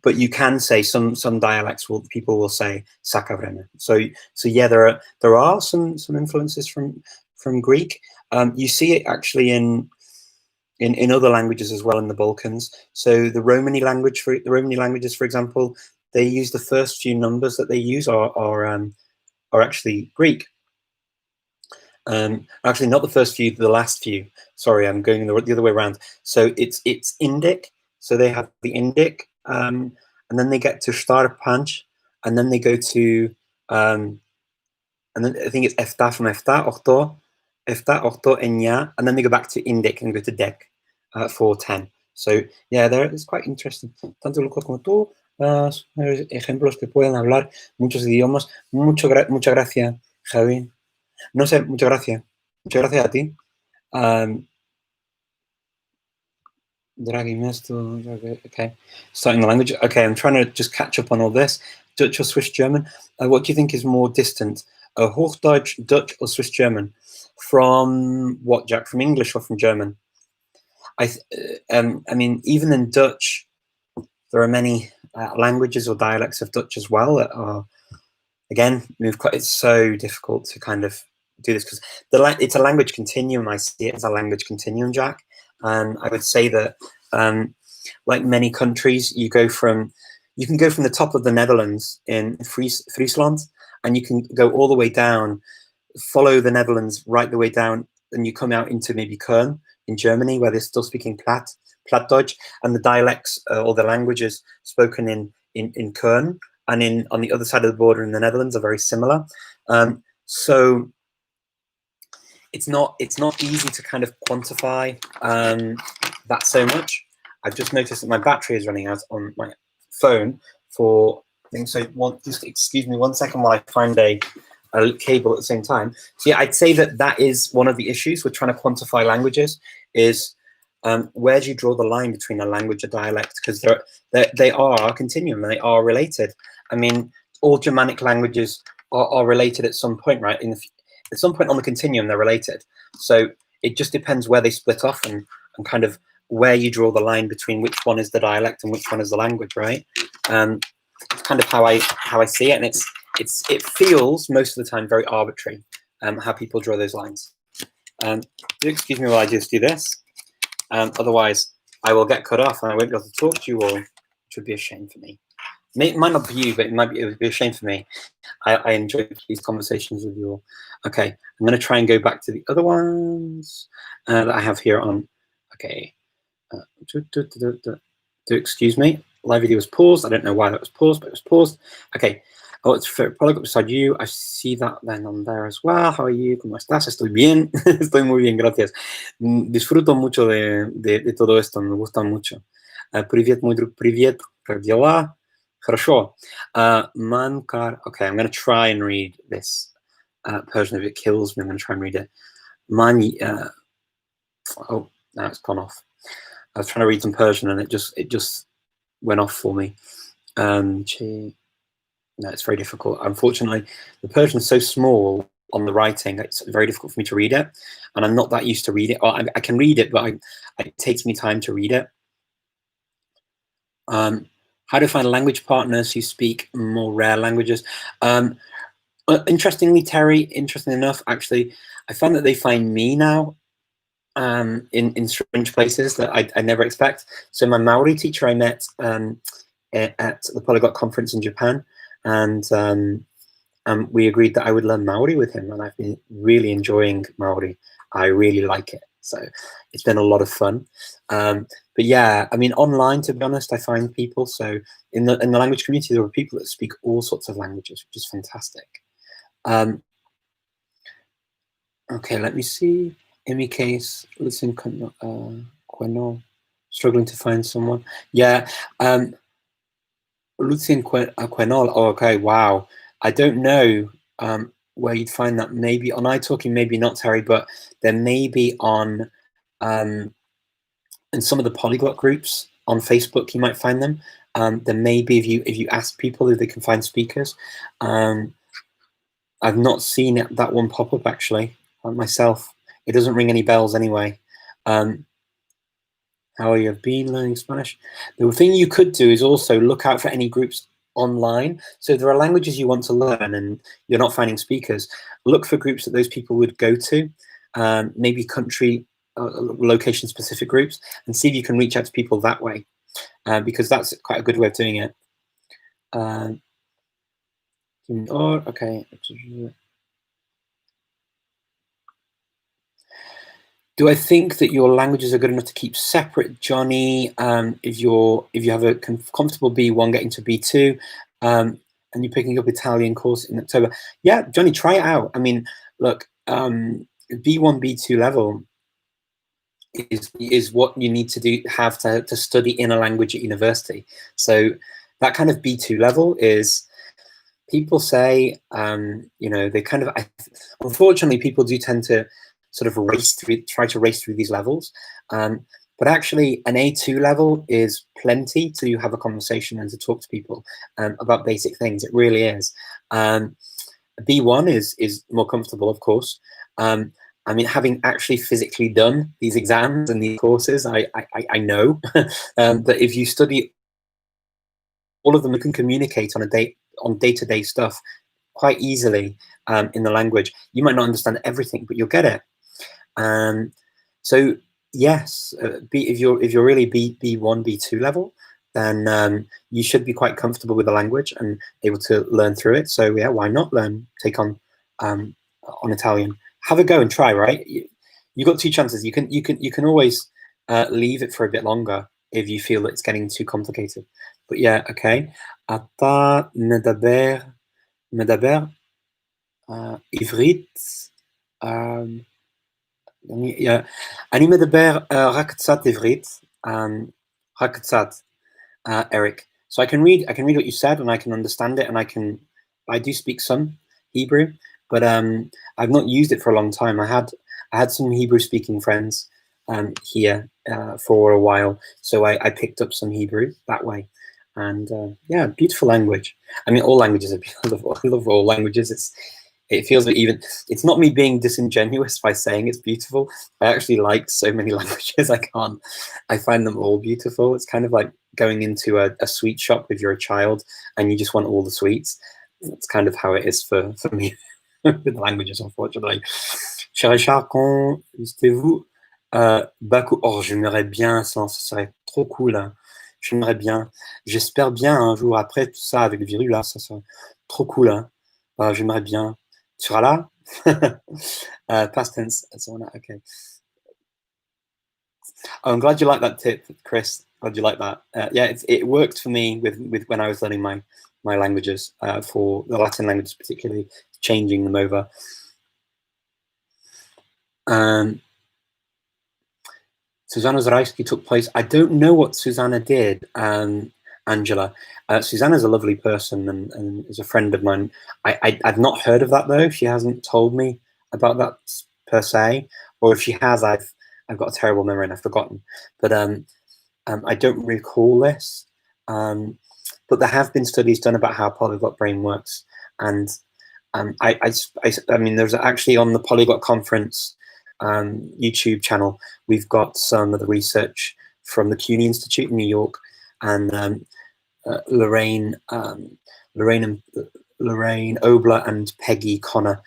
But you can say some dialects people will say saka vreme. So yeah, there are some influences from Greek. You see it actually in other languages as well in the Balkans. So the Romani languages, for example, they use the first few numbers that they use are actually Greek. Actually, not the first few, the last few. Sorry, I'm going the other way around. So it's Indic. So they have the Indic, and then they get to Shtar Panch, and then they go to, and then I think it's Efta from Efta, Orto, Enya, and then they go back to Indic and go to Dec for 10. So yeah, it's quite interesting. Tanto Lucas como tú, ejemplos que pueden hablar muchos idiomas. Muchas gracias, Javi. No sé, muchas gracias. Muchas gracias a ti. Draghi Mesto, okay. Starting the language. Okay, I'm trying to just catch up on all this. Dutch or Swiss German? What do you think is more distant? Hochdeutsch, Dutch or Swiss German? From what, Jack? From English or from German? I mean, even in Dutch, there are many languages or dialects of Dutch as well that are, again, it's so difficult to kind of do this because it's a language continuum. I see it as a language continuum, Jack. And I would say that, like many countries, you can go from the top of the Netherlands in Friesland, and you can go all the way down, follow the Netherlands right the way down, and you come out into maybe Köln in Germany, where they're still speaking Plattdeutsch, and the dialects or the languages spoken in Köln and on the other side of the border in the Netherlands are very similar. So it's not easy to kind of quantify that so much. I've just noticed that my battery is running out on my phone for things. So just excuse me 1 second while I find a cable at the same time. So yeah, I'd say that is one of the issues with trying to quantify languages is where do you draw the line between a language and dialect? Because they are a continuum and they are related. I mean, all Germanic languages are related at some point, right? At some point on the continuum, they're related. So it just depends where they split off and kind of where you draw the line between which one is the dialect and which one is the language, right? It's kind of how I see it, and it feels most of the time very arbitrary how people draw those lines. Do excuse me while I just do this. Otherwise, I will get cut off and I won't be able to talk to you all, which would be a shame for me. It might not be you, but it would be a shame for me. I enjoy these conversations with you all. Okay, I'm going to try and go back to the other ones that I have here on. Okay. Do excuse me. Live video was paused. I don't know why that was paused, but it was paused. Okay. Oh, it's for polyglot beside you. I see that then on there as well. How are you? ¿Cómo estás? Estoy bien. Estoy muy bien, gracias. Disfruto mucho de todo esto. Me gusta mucho. Привет, мой друг. Привет. Как дела? Хорошо. Mankar. Okay, I'm going to try and read this Persian. If it kills me, I'm going to try and read it. Oh, now it's gone off. I was trying to read some Persian and it just went off for me. No, it's very difficult. Unfortunately, the Persian is so small on the writing, it's very difficult for me to read it. And I'm not that used to read it. Or I can read it, but it takes me time to read it. How to find language partners who speak more rare languages. Interestingly, Terry, interesting enough, actually, I found that they find me now in strange places that I never expect. So my Maori teacher I met at the Polyglot conference in Japan, and we agreed that I would learn Maori with him, and I've been really enjoying Maori. I really like it, so it's been a lot of fun. But yeah, I mean, online, to be honest, I find people. So in the language community, there are people that speak all sorts of languages, which is fantastic. Okay, let me see. In my case, listen, struggling to find someone. Yeah, Lucien Quenol. Oh, okay, wow. I don't know where you'd find that. Maybe on iTalking, maybe not, Terry, but there may be on in some of the polyglot groups on Facebook. You might find them. There may be if you ask people if they can find speakers. I've not seen that one pop up actually myself. It doesn't ring any bells anyway. How you have been learning Spanish? The thing you could do is also look out for any groups online. So if there are languages you want to learn and you're not finding speakers, look for groups that those people would go to, maybe country, location specific groups, and see if you can reach out to people that way, because that's quite a good way of doing it. Okay. Do I think that your languages are good enough to keep separate, Johnny? If you have a comfortable B1 getting to B2, and you're picking up Italian course in October, yeah, Johnny, try it out. I mean, look, B1, B2 level is what you need to have to study in a language at university. So that kind of B2 level is, people say, you know, they kind of, unfortunately, people do tend to sort of try to race through these levels. But actually, an A2 level is plenty to have a conversation and to talk to people about basic things. It really is. B1 is more comfortable, of course. I mean, having actually physically done these exams and these courses, I know that if you study all of them, you can communicate on day-to-day stuff quite easily in the language. You might not understand everything, but you'll get it. So yes, if you're really B1, B2 level, then you should be quite comfortable with the language and able to learn through it. So yeah, why not take on Italian? Have a go and try. Right, you got two chances. You can always leave it for a bit longer if you feel that it's getting too complicated. But yeah, okay. אתה מדבר עברית. אני מדבר רק קצת עברית. רק קצת, Eric. So I can read what you said and I can understand it, and I do speak some Hebrew, but I've not used it for a long time. I had some Hebrew speaking friends here for a while, so I picked up some Hebrew that way. And yeah, beautiful language. I mean, all languages are beautiful. I love all languages. It feels that even, it's not me being disingenuous by saying it's beautiful. I actually like so many languages. I find them all beautiful. It's kind of like going into a sweet shop if you're a child and you just want all the sweets. That's kind of how it is for me with languages, unfortunately. Cher Richard, quand visitez-vous Bakou? Oh, j'aimerais bien, ça serait trop cool. Hein. J'aimerais bien. J'espère bien un jour, après tout ça, avec le virus, là, ça serait trop cool. Hein. J'aimerais bien. Tu seras là? Past tense. Okay. Oh, I'm glad you like that tip, Chris. Glad you like that. Yeah, it worked for me with when I was learning my languages, for the Latin languages particularly, changing them over. Susanna's Reisky took place. I don't know what Susanna did, Angela. Susanna's a lovely person and is a friend of mine. I've not heard of that though. She hasn't told me about that per se, or if she has, I've got a terrible memory and I've forgotten. But I don't recall this. But there have been studies done about how polyglot brain works, and I mean, there's actually on the Polyglot Conference YouTube channel, we've got some of the research from the CUNY Institute in New York, and Lorraine Obler and Peggy Connor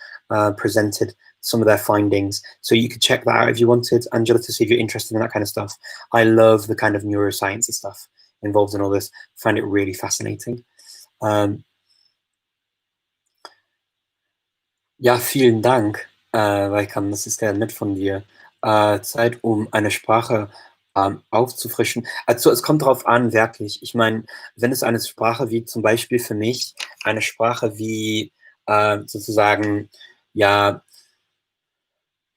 presented some of their findings. So you could check that out if you wanted, Angela, to see if you're interested in that kind of stuff. I love the kind of neuroscience and stuff involved in all this. I find it really fascinating. Ja, vielen Dank, Weikan, das ist sehr nett von dir. Zeit, um eine Sprache aufzufrischen. Also es kommt darauf an, wirklich. Ich meine, wenn es eine Sprache wie zum Beispiel für mich, eine Sprache wie sozusagen, ja,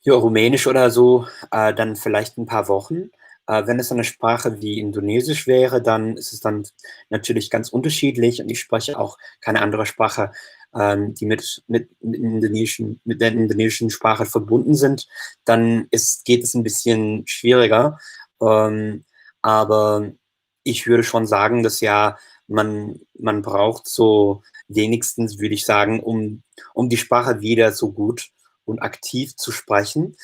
Rumänisch oder so, dann vielleicht ein paar Wochen. Wenn es eine Sprache wie Indonesisch wäre, dann ist es dann natürlich ganz unterschiedlich, und ich spreche auch keine andere Sprache, die mit der indonesischen Sprache verbunden sind, dann geht es ein bisschen schwieriger. Aber ich würde schon sagen, dass ja, man braucht so wenigstens, würde ich sagen, um die Sprache wieder so gut und aktiv zu sprechen,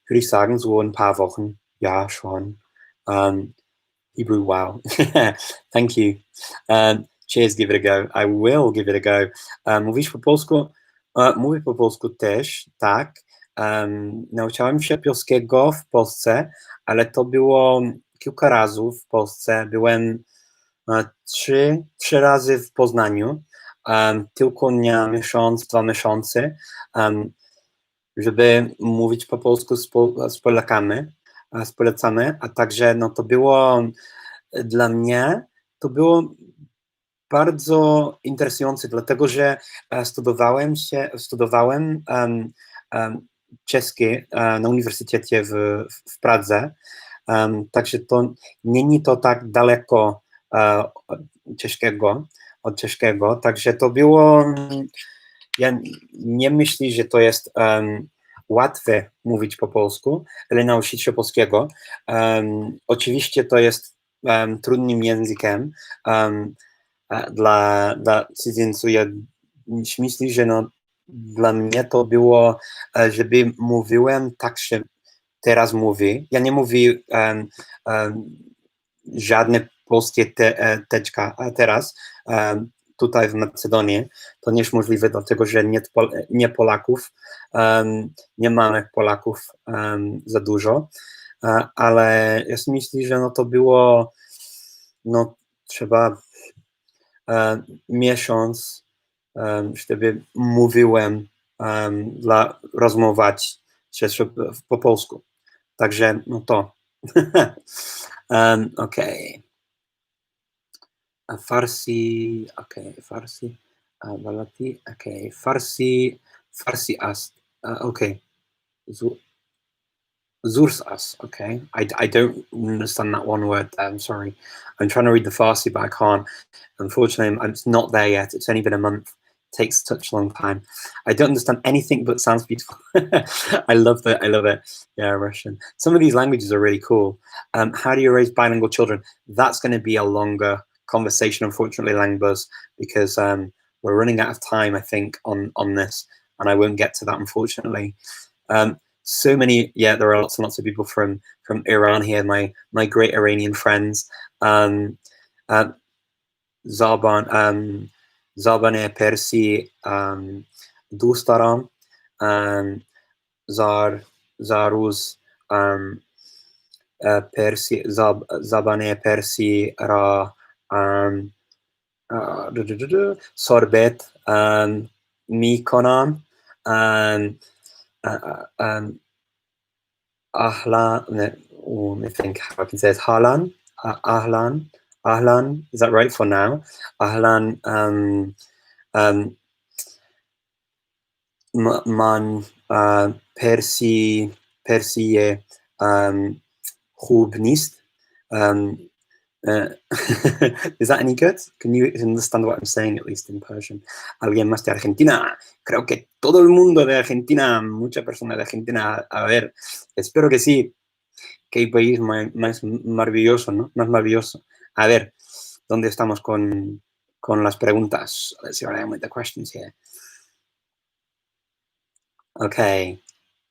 würde ich sagen, so ein paar Wochen. Ja, schon. Hebrew, wow. Thank you. Cheers, give it a go. I will give it a go. Mówisz po polsku? Mówię po polsku też, tak. Nauczyłem się polskiego w Polsce, ale to było kilka razy w Polsce. Byłem trzy razy w Poznaniu, tylko na miesiąc, 2 miesiące, żeby mówić po polsku z Polakami, a także no, to było dla mnie, to było bardzo interesujące, dlatego że studowałem czeski na uniwersytecie w Pradze, także to nie to tak daleko od czeskiego, także to było, ja nie myślę, że to jest łatwe mówić po polsku, ale nauczyć się polskiego. Oczywiście to jest trudnym językiem dla cudzoziemców. Ja myślę, że no, dla mnie to było, żeby mówiłem tak, że teraz mówię. Ja nie mówię żadne polskie teczka teraz, tutaj w Macedonii. To nie jest możliwe, dlatego że nie Polaków, nie mamy Polaków za dużo, ale ja myślę, że no to było, no trzeba miesiąc, żeby mówiłem rozmawiać po polsku. Także no to. Okay. Farsi, okay, Farsi, Balati, okay, Farsi as, okay, Zurs as, okay. I don't understand that one word. I'm sorry. I'm trying to read the Farsi, but I can't. Unfortunately, it's not there yet. It's only been a month takes such a long time. I don't understand anything, but sounds beautiful. I love that. I love it. Yeah, Russian. Some of these languages are really cool. How do you raise bilingual children? That's going to be a longer conversation, unfortunately, Langbuzz, because we're running out of time, I think, on this, and I won't get to that, unfortunately. So many, yeah, there are lots and lots of people from Iran here, my great Iranian friends. Zaban Persi دوست دارم. زاروز پرسی زبان پرسی را صحبت میکنم. Ahlan, I think how I can say it. Ahlan, is that right for now? Ahlan, man Persi خوب نیست. Is that any good? Can you understand what I'm saying, at least in Persian? Alguien más de Argentina. Creo que todo el mundo de Argentina, mucha persona de Argentina. A ver, espero que sí. Qué país más maravilloso, ¿no? Más maravilloso. A ver, ¿dónde estamos con las preguntas? Let's see what I am with the questions here. Okay,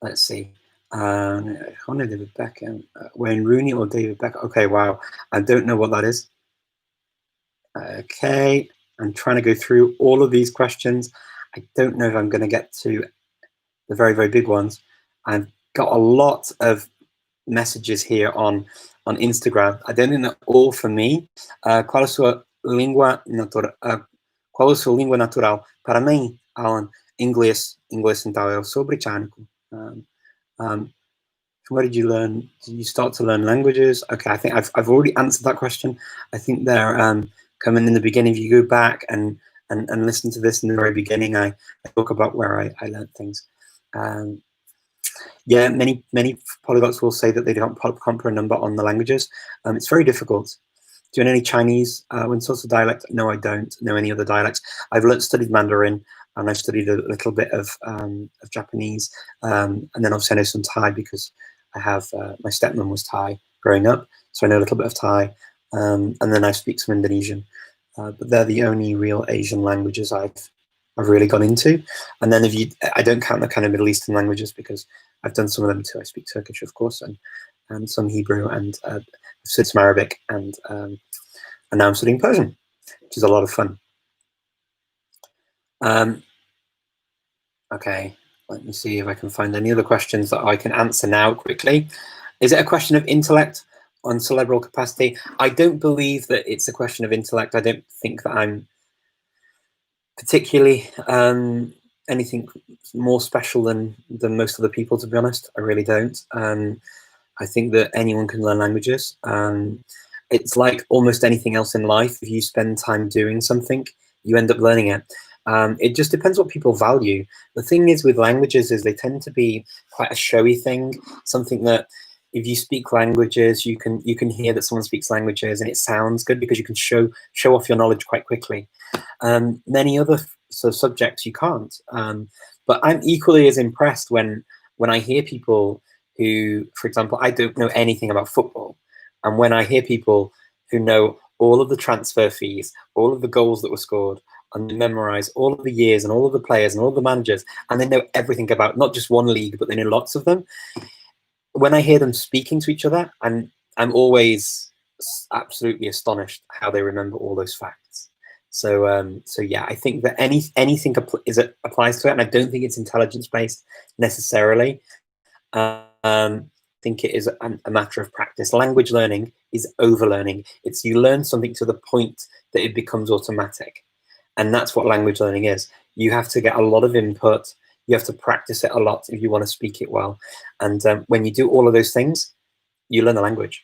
let's see. David Beckham, Wayne Rooney or David Beckham? Okay, wow. I don't know what that is. Okay, I'm trying to go through all of these questions. I don't know if I'm going to get to the very, very big ones. I've got a lot of messages here on Instagram. I don't think they're all for me. ¿Cuál es su lengua natural? ¿Cuál es su lengua natural? Para mí, Alan, inglés, então eu sou britânico. Where did you learn? Did you start to learn languages? Okay, I think I've already answered that question. I think they're coming in the beginning. If you go back and listen to this in the very beginning, I talk about where I learned things. Yeah, many polyglots will say that they don't compare a number on the languages. It's very difficult. Do you know any Chinese when source of dialect? No, I don't know any other dialects. I've studied Mandarin, and I studied a little bit of Japanese, and then obviously I know some Thai because I have my stepmom was Thai growing up, so I know a little bit of Thai, and then I speak some Indonesian. But they're the only real Asian languages I've really gone into. And then I don't count the kind of Middle Eastern languages because I've done some of them too. I speak Turkish, of course, and some Hebrew, and I've studied some Arabic, and now I'm studying Persian, which is a lot of fun. Okay, let me see if I can find any other questions that I can answer now quickly. Is it a question of intellect on cerebral capacity? I don't believe that it's a question of intellect. I don't think that I'm particularly anything more special than most other people, to be honest. I really don't. I think that anyone can learn languages. It's like almost anything else in life. If you spend time doing something, you end up learning it. It just depends what people value. The thing is with languages is they tend to be quite a showy thing, something that if you speak languages, you can hear that someone speaks languages and it sounds good because you can show off your knowledge quite quickly. Many other sort of subjects you can't. But I'm equally as impressed when I hear people who, for example, I don't know anything about football, and when I hear people who know all of the transfer fees, all of the goals that were scored, and they memorize all of the years and all of the players and all of the managers, and they know everything about not just one league, but they know lots of them. When I hear them speaking to each other, I'm always absolutely astonished how they remember all those facts. So yeah, I think that anything applies to it, and I don't think it's intelligence based necessarily. I think it is a matter of practice. Language learning is overlearning. It's you learn something to the point that it becomes automatic, and that's what language learning is. You have to get a lot of input. You have to practice it a lot if you want to speak it well. And when you do all of those things, you learn the language.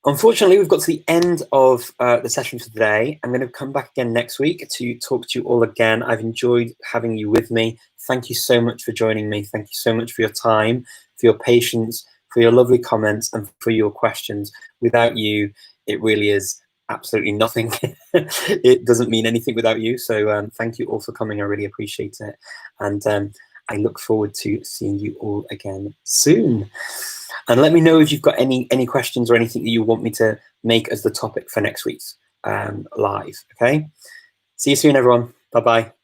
Unfortunately, we've got to the end of the session for today. I'm going to come back again next week to talk to you all again. I've enjoyed having you with me. Thank you so much for joining me. Thank you so much for your time, for your patience, for your lovely comments, and for your questions. Without you, it really is absolutely nothing. It doesn't mean anything without you. So thank you all for coming. I really appreciate it. And I look forward to seeing you all again soon. And let me know if you've got any questions or anything that you want me to make as the topic for next week's live. Okay. See you soon, everyone. Bye-bye.